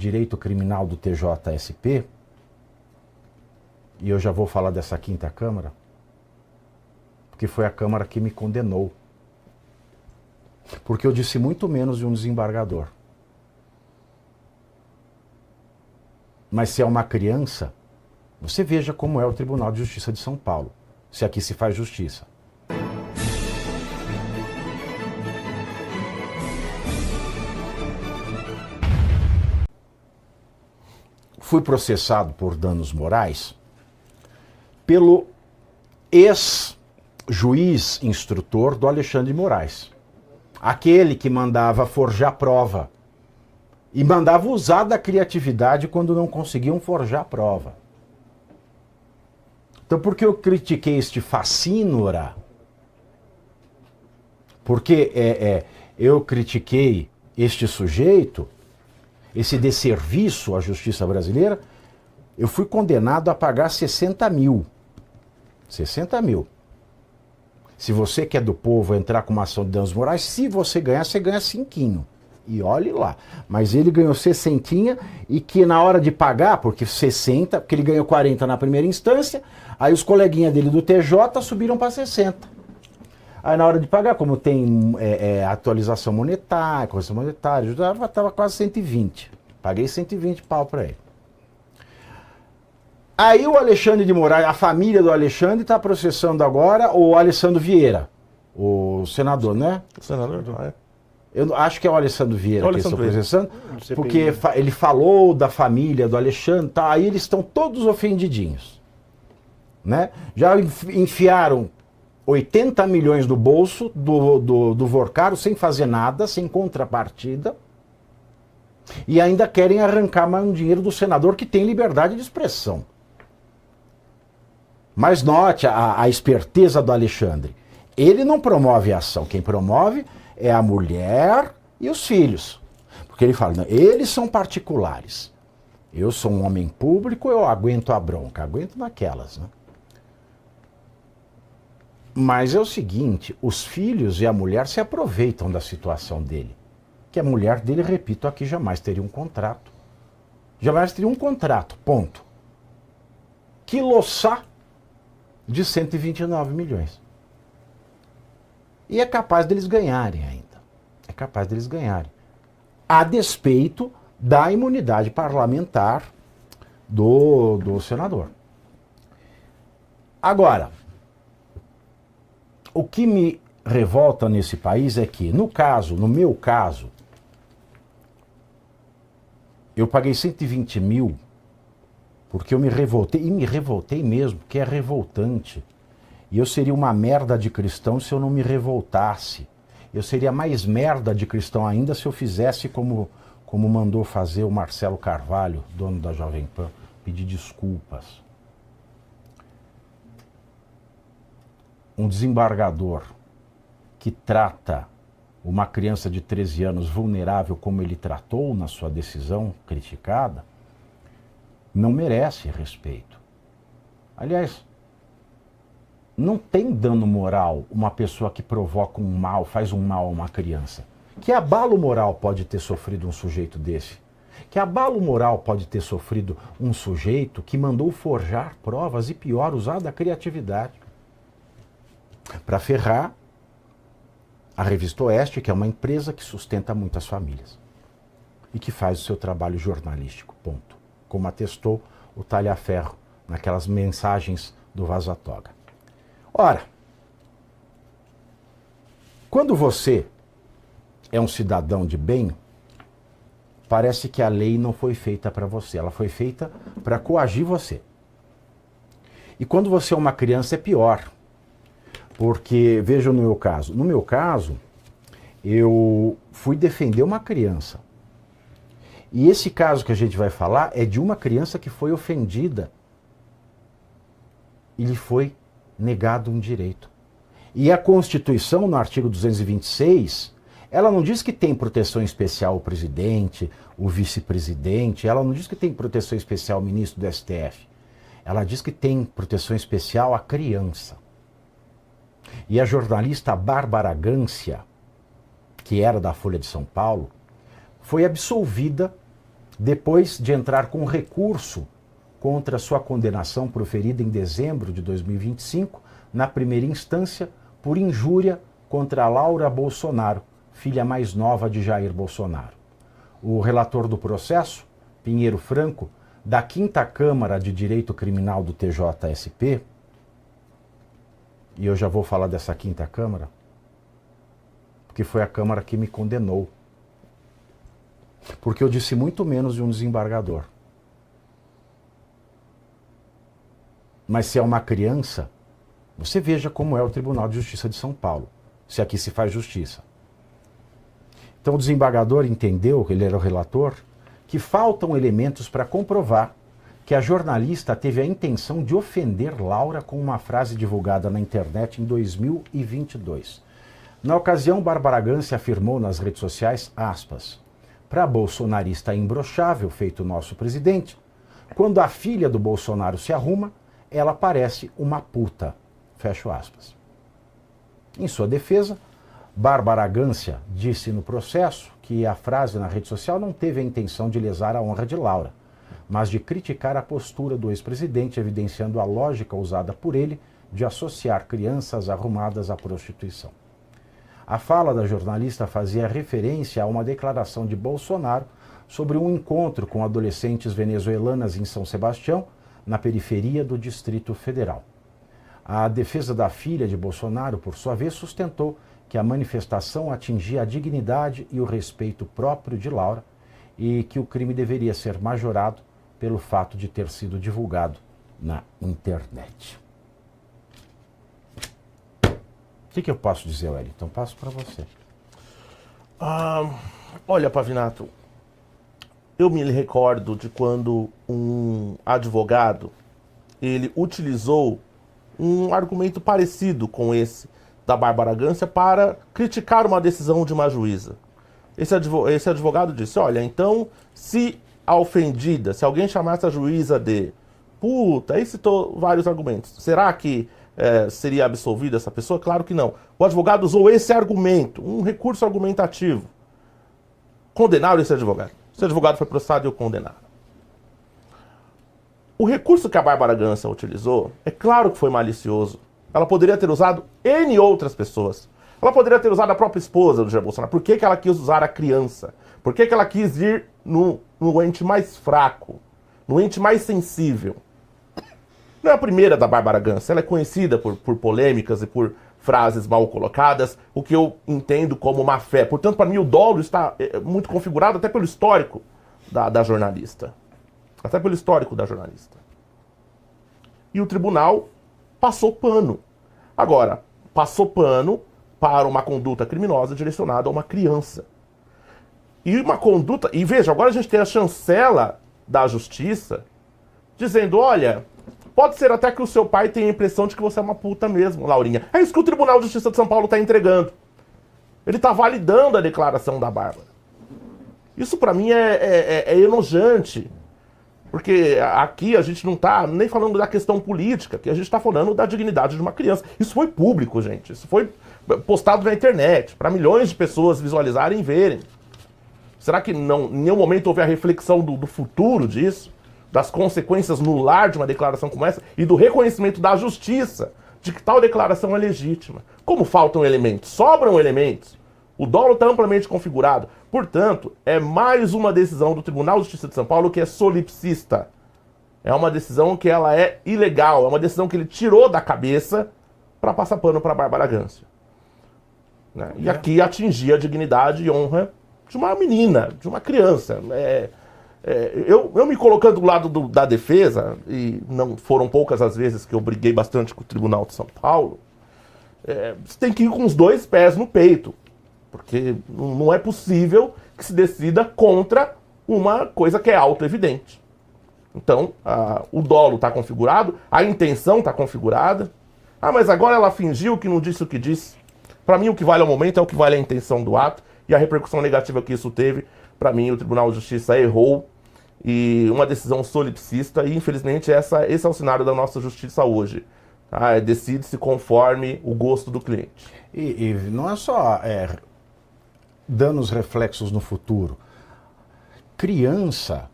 Direito Criminal do TJSP, e eu já vou falar dessa quinta Câmara, porque foi a Câmara que me condenou. Porque eu disse muito menos de um desembargador. Mas se é uma criança, você veja como é o Tribunal de Justiça de São Paulo, se aqui se faz justiça. Fui processado por danos morais pelo ex-juiz instrutor do Alexandre de Moraes. Aquele que mandava forjar prova e mandava usar da criatividade quando não conseguiam forjar prova. Então, por que eu critiquei este facínora? Porque eu critiquei este sujeito, esse desserviço à justiça brasileira. Eu fui condenado a pagar 60 mil. 60 mil. Se você que é do povo entrar com uma ação de danos morais, se você ganhar, você ganha cinquinho. E olhe lá. Mas ele ganhou 60 e que na hora de pagar, porque 60, porque ele ganhou 40 na primeira instância, aí os coleguinhas dele do TJ subiram para 60. Aí na hora de pagar, como tem atualização monetária, correção monetária, estava quase 120. Paguei 120 pau para ele. Aí o Alexandre de Moraes, a família do Alexandre está processando agora o Alessandro Vieira, o senador, né? O senador, Eu acho que é o Alessandro Vieira que estão processando, CPI, porque ele falou da família do Alexandre, tá? Aí eles estão todos ofendidinhos, né? Já enfiaram 80 milhões no bolso do Vorcaro sem fazer nada, sem contrapartida, e ainda querem arrancar mais um dinheiro do senador que tem liberdade de expressão. Mas note a esperteza do Alexandre. Ele não promove a ação, quem promove é a mulher e os filhos. Porque ele fala, não, eles são particulares. Eu sou um homem público, eu aguento a bronca, aguento naquelas, né? Mas é o seguinte, os filhos e a mulher se aproveitam da situação dele. Que a mulher dele, repito aqui, jamais teria um contrato. Jamais teria um contrato, ponto. Quiloçá de 129 milhões. E é capaz deles ganharem ainda. É capaz deles ganharem. A despeito da imunidade parlamentar do senador. Agora, o que me revolta nesse país é que, no meu caso, eu paguei 120 mil porque eu me revoltei, e me revoltei mesmo, porque é revoltante. E eu seria uma merda de cristão se eu não me revoltasse. Eu seria mais merda de cristão ainda se eu fizesse como mandou fazer o Marcelo Carvalho, dono da Jovem Pan, pedir desculpas. Um desembargador que trata uma criança de 13 anos vulnerável como ele tratou na sua decisão criticada, não merece respeito. Aliás, não tem dano moral uma pessoa que provoca um mal, faz um mal a uma criança. Que abalo moral pode ter sofrido um sujeito desse? Que abalo moral pode ter sofrido um sujeito que mandou forjar provas e, pior, usar da criatividade para ferrar a Revista Oeste, que é uma empresa que sustenta muitas famílias e que faz o seu trabalho jornalístico, ponto. Como atestou o Talhaferro naquelas mensagens do Vaza Toga. Ora, quando você é um cidadão de bem, parece que a lei não foi feita para você, ela foi feita para coagir você. E quando você é uma criança é pior, porque, veja no meu caso, eu fui defender uma criança. E esse caso que a gente vai falar é de uma criança que foi ofendida e lhe foi negado um direito. E a Constituição, no artigo 226, ela não diz que tem proteção especial o presidente, o vice-presidente, ela não diz que tem proteção especial o ministro do STF. Ela diz que tem proteção especial a criança. E a jornalista Bárbara Gância, que era da Folha de São Paulo, foi absolvida depois de entrar com recurso contra sua condenação proferida em dezembro de 2025, na primeira instância, por injúria contra Laura Bolsonaro, filha mais nova de Jair Bolsonaro. O relator do processo, Pinheiro Franco, da 5ª Câmara de Direito Criminal do TJSP, e eu já vou falar dessa 5ª Câmara, porque foi a Câmara que me condenou. Porque eu disse muito menos de um desembargador. Mas se é uma criança, você veja como é o Tribunal de Justiça de São Paulo, se aqui se faz justiça. Então o desembargador entendeu, ele era o relator, que faltam elementos para comprovar que a jornalista teve a intenção de ofender Laura com uma frase divulgada na internet em 2022. Na ocasião, Bárbara Gance afirmou nas redes sociais, aspas, para bolsonarista imbrochável, feito nosso presidente, quando a filha do Bolsonaro se arruma, ela parece uma puta. Fecho aspas. Em sua defesa, Bárbara Gância disse no processo que a frase na rede social não teve a intenção de lesar a honra de Laura, mas de criticar a postura do ex-presidente, evidenciando a lógica usada por ele de associar crianças arrumadas à prostituição. A fala da jornalista fazia referência a uma declaração de Bolsonaro sobre um encontro com adolescentes venezuelanas em São Sebastião, na periferia do Distrito Federal. A defesa da filha de Bolsonaro, por sua vez, sustentou que a manifestação atingia a dignidade e o respeito próprio de Laura e que o crime deveria ser majorado pelo fato de ter sido divulgado na internet. O que eu posso dizer, Wellington? Passo para você. Olha, Pavinato, eu me recordo de quando um advogado ele utilizou um argumento parecido com esse da Bárbara Gância para criticar uma decisão de uma juíza. Esse advogado disse, olha, então, se a ofendida, se alguém chamasse a juíza de puta, aí citou vários argumentos, será que seria absolvida essa pessoa? Claro que não. O advogado usou esse argumento, um recurso argumentativo. Condenaram esse advogado. Esse advogado foi processado e o condenaram. O recurso que a Bárbara Gância utilizou, é claro que foi malicioso. Ela poderia ter usado N outras pessoas. Ela poderia ter usado a própria esposa do Jair Bolsonaro. Por que ela quis usar a criança? Por que ela quis ir no ente mais fraco? No ente mais sensível? Não é a primeira da Bárbara Gância. Ela é conhecida por polêmicas e por frases mal colocadas, o que eu entendo como má fé. Portanto, para mim, o dolo está muito configurado até pelo histórico da jornalista. Até pelo histórico da jornalista. E o tribunal passou pano. Agora, passou pano para uma conduta criminosa direcionada a uma criança. E uma conduta... E veja, agora a gente tem a chancela da justiça dizendo, olha, pode ser até que o seu pai tenha a impressão de que você é uma puta mesmo, Laurinha. É isso que o Tribunal de Justiça de São Paulo está entregando. Ele está validando a declaração da Bárbara. Isso para mim é enojante. Porque aqui a gente não está nem falando da questão política, que a gente está falando da dignidade de uma criança. Isso foi público, gente. Isso foi postado na internet, para milhões de pessoas visualizarem e verem. Será que não, em nenhum momento houve a reflexão do futuro disso? Das consequências no lar de uma declaração como essa? E do reconhecimento da justiça de que tal declaração é legítima? Como faltam elementos? Sobram elementos. O dolo está amplamente configurado. Portanto, é mais uma decisão do Tribunal de Justiça de São Paulo que é solipsista. É uma decisão que ela é ilegal. É uma decisão que ele tirou da cabeça para passar pano para a Bárbara Gância. Né? E aqui atingir a dignidade e honra de uma menina, de uma criança. Eu me colocando do lado da defesa, e não foram poucas as vezes que eu briguei bastante com o Tribunal de São Paulo, você tem que ir com os dois pés no peito. Porque não é possível que se decida contra uma coisa que é auto-evidente. Então, o dolo está configurado, a intenção está configurada. Mas agora ela fingiu que não disse o que disse. Para mim, o que vale ao momento é o que vale a intenção do ato e a repercussão negativa que isso teve. Para mim, o Tribunal de Justiça errou e uma decisão solipsista. E, infelizmente, esse é o cenário da nossa justiça hoje. Decide-se conforme o gosto do cliente. E não é só danos reflexos no futuro. Criança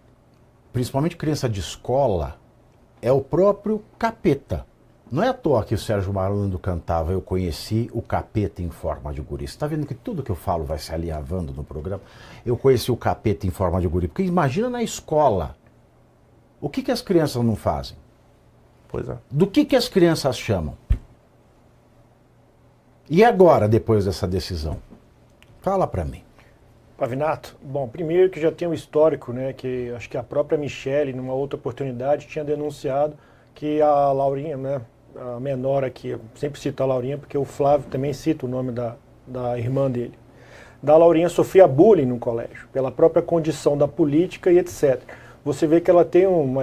principalmente criança de escola, é o próprio capeta. Não é à toa que o Sérgio Malandro cantava "Eu conheci o capeta em forma de guri". Você está vendo que tudo que eu falo vai se alinhavando no programa? Eu conheci o capeta em forma de guri. Porque imagina na escola, o que as crianças não fazem? Pois é. Do que as crianças chamam? E agora, depois dessa decisão? Fala para mim. Pavinato, bom, primeiro que já tem um histórico, né, que acho que a própria Michele, numa outra oportunidade, tinha denunciado que a Laurinha, né, a menor aqui, eu sempre cito a Laurinha porque o Flávio também cita o nome da irmã dele. Da Laurinha sofria bullying no colégio, pela própria condição da política e etc. Você vê que ela tem uma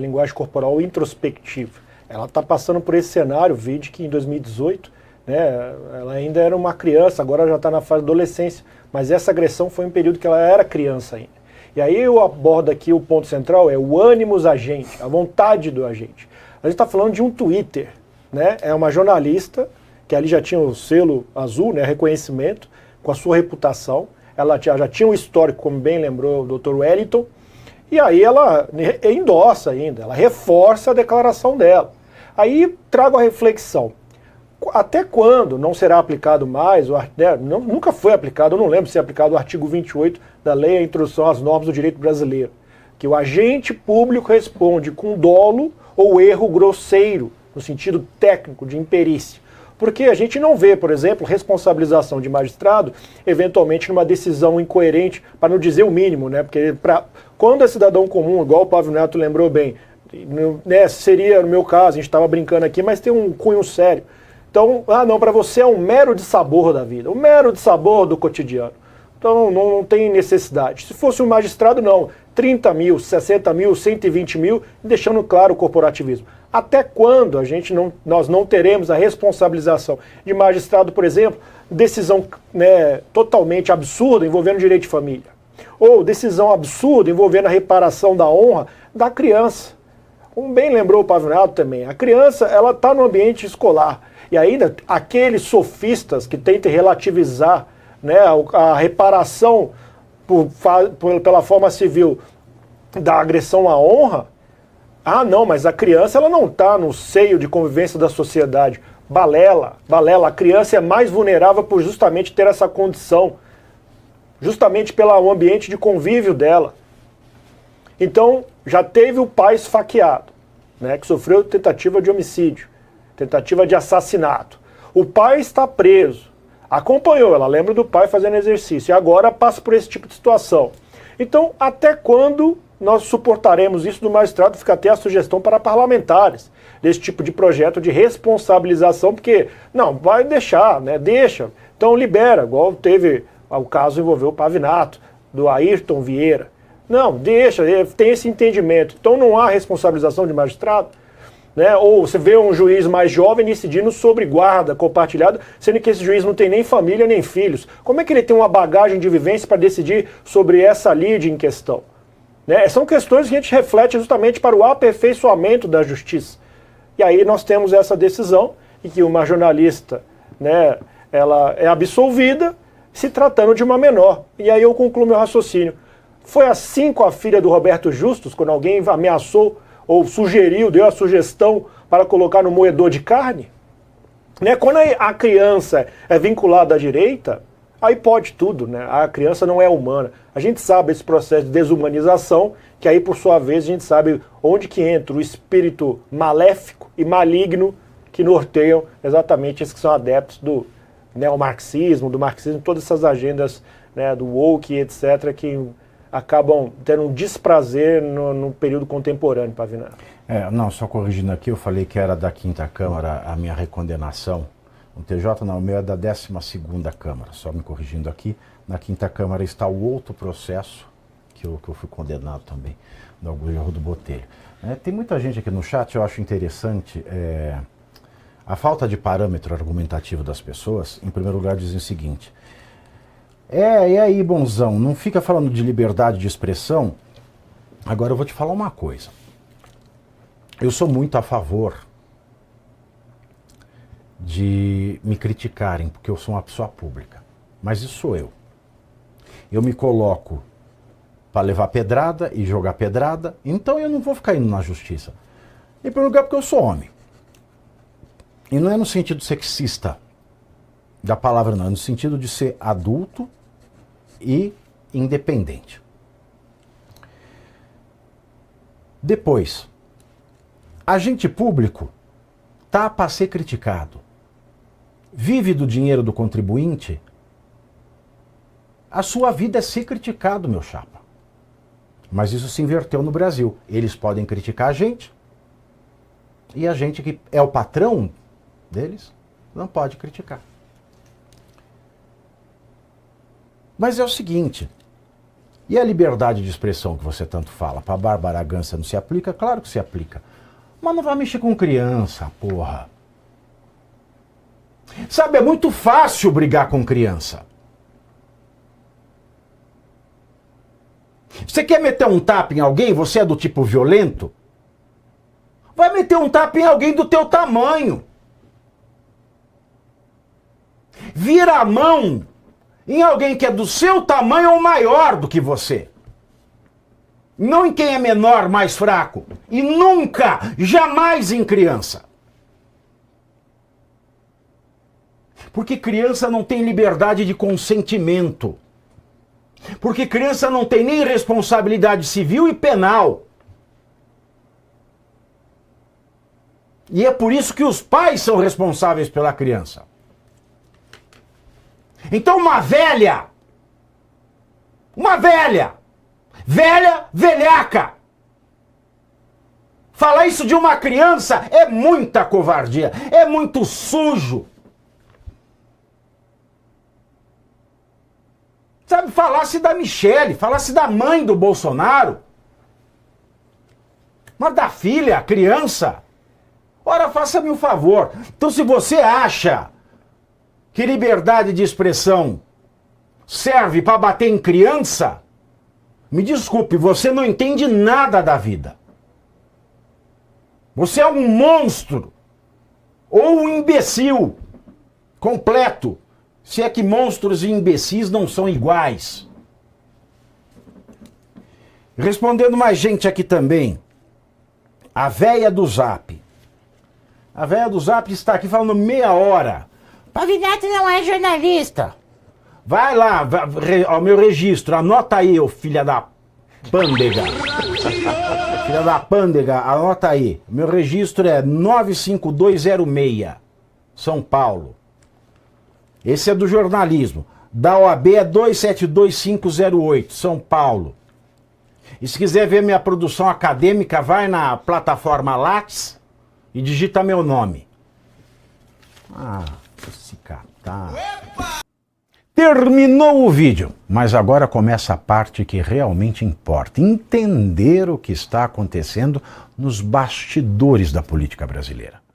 linguagem corporal introspectiva. Ela está passando por esse cenário, vide que em 2018, né, ela ainda era uma criança, agora já está na fase da adolescência, mas essa agressão foi um período que ela era criança ainda. E aí eu abordo aqui o ponto central, é o ânimos agente, a vontade do agente. A gente está falando de um Twitter, né? É uma jornalista, que ali já tinha o selo azul, né, reconhecimento, com a sua reputação, ela já tinha um histórico, como bem lembrou o Dr. Wellington, e aí ela endossa ainda, ela reforça a declaração dela. Aí trago a reflexão. Até quando não será aplicado mais, nunca foi aplicado, eu não lembro se é aplicado o artigo 28 da Lei à Introdução às Normas do Direito Brasileiro, que o agente público responde com dolo ou erro grosseiro, no sentido técnico de imperícia. Porque a gente não vê, por exemplo, responsabilização de magistrado, eventualmente numa decisão incoerente, para não dizer o mínimo, né? Porque quando é cidadão comum, igual o Pavinato lembrou bem, né, seria, no meu caso, a gente estava brincando aqui, mas tem um cunho sério. Então, não, para você é um mero dissabor da vida, um mero dissabor do cotidiano. Então não tem necessidade. Se fosse um magistrado, não. 30 mil, 60 mil, 120 mil, deixando claro o corporativismo. Até quando nós não teremos a responsabilização de magistrado, por exemplo, decisão, né, totalmente absurda envolvendo direito de família? Ou decisão absurda envolvendo a reparação da honra da criança. Como bem lembrou o Pavinato também, a criança ela está no ambiente escolar. E ainda aqueles sofistas que tentam relativizar, né, a reparação pela forma civil da agressão à honra, não, mas a criança ela não está no seio de convivência da sociedade. Balela, a criança é mais vulnerável por justamente ter essa condição, justamente pelo ambiente de convívio dela. Então, já teve o pai esfaqueado, né, que sofreu tentativa de homicídio, tentativa de assassinato. O pai está preso. Acompanhou, ela lembra do pai fazendo exercício. E agora passa por esse tipo de situação. Então, até quando nós suportaremos isso do magistrado? Fica até a sugestão para parlamentares desse tipo de projeto de responsabilização, porque, não, vai deixar, né? Deixa. Então libera, igual teve o caso envolveu o Pavinato, do Ayrton Vieira. Não, deixa, tem esse entendimento. Então não há responsabilização de magistrado. Né? Ou você vê um juiz mais jovem decidindo sobre guarda compartilhada, sendo que esse juiz não tem nem família nem filhos. Como é que ele tem uma bagagem de vivência para decidir sobre essa lide em questão? Né? São questões que a gente reflete justamente para o aperfeiçoamento da justiça. E aí nós temos essa decisão em que uma jornalista, né, ela é absolvida se tratando de uma menor. E aí eu concluo meu raciocínio. Foi assim com a filha do Roberto Justus, quando alguém ameaçou ou sugeriu, deu a sugestão para colocar no moedor de carne? Né? Quando a criança é vinculada à direita, aí pode tudo, né? A criança não é humana. A gente sabe esse processo de desumanização, que aí, por sua vez, a gente sabe onde que entra o espírito maléfico e maligno que norteiam exatamente esses que são adeptos do neomarxismo, do marxismo, todas essas agendas, né, do woke, etc., que acabam tendo um desprazer no período contemporâneo, Pavinato. Não, só corrigindo aqui, eu falei que era da 5ª Câmara a minha recondenação. No TJ não, o meu é da 12ª Câmara, só me corrigindo aqui. Na 5ª Câmara está o outro processo, que eu fui condenado também, do Augusto do Botelho. Tem muita gente aqui no chat, eu acho interessante, a falta de parâmetro argumentativo das pessoas. Em primeiro lugar, dizem o seguinte: e aí, bonzão, não fica falando de liberdade de expressão? Agora eu vou te falar uma coisa. Eu sou muito a favor de me criticarem, porque eu sou uma pessoa pública. Mas isso sou eu. Eu me coloco para levar pedrada e jogar pedrada, então eu não vou ficar indo na justiça. Em primeiro lugar, porque eu sou homem. E não é no sentido sexista da palavra, não. É no sentido de ser adulto e independente. Depois, agente público tá para ser criticado. Vive do dinheiro do contribuinte. A sua vida é ser criticado, meu chapa. Mas isso se inverteu no Brasil. Eles podem criticar a gente. E a gente que é o patrão deles não pode criticar. Mas é o seguinte, e a liberdade de expressão que você tanto fala, para Bárbara Gância não se aplica? Claro que se aplica. Mas não vai mexer com criança, porra. Sabe, é muito fácil brigar com criança. Você quer meter um tapa em alguém? Você é do tipo violento? Vai meter um tapa em alguém do teu tamanho. Vira a mão em alguém que é do seu tamanho ou maior do que você. Não em quem é menor, mais fraco. E nunca, jamais em criança. Porque criança não tem liberdade de consentimento. Porque criança não tem nem responsabilidade civil e penal. E é por isso que os pais são responsáveis pela criança. Então uma velha, velhaca, falar isso de uma criança é muita covardia, é muito sujo. Sabe, falasse da Michele, falasse da mãe do Bolsonaro, mas da filha, criança. Ora, faça-me um favor. Então, se você acha que liberdade de expressão serve para bater em criança, me desculpe, você não entende nada da vida. Você é um monstro ou um imbecil completo, se é que monstros e imbecis não são iguais. Respondendo mais gente aqui também, a véia do Zap. A véia do Zap está aqui falando meia hora. Pavinato não é jornalista. Vai lá, ao meu registro, anota aí, ô filha da pândega. Filha da pândega, anota aí. Meu registro é 95206, São Paulo. Esse é do jornalismo. Da OAB é 272508, São Paulo. E se quiser ver minha produção acadêmica, vai na plataforma Lattes e digita meu nome. Ah, se catar. Terminou o vídeo, mas agora começa a parte que realmente importa. Entender o que está acontecendo nos bastidores da política brasileira.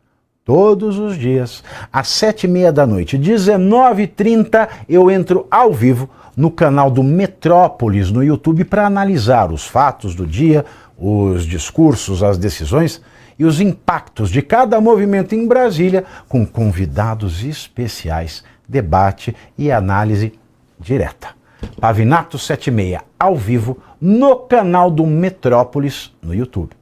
Todos os dias, às 7h30 da noite, 19h30, eu entro ao vivo no canal do Metrópolis no YouTube para analisar os fatos do dia, os discursos, as decisões e os impactos de cada movimento em Brasília, com convidados especiais, debate e análise direta. Pavinato 7h30, ao vivo, no canal do Metrópolis no YouTube.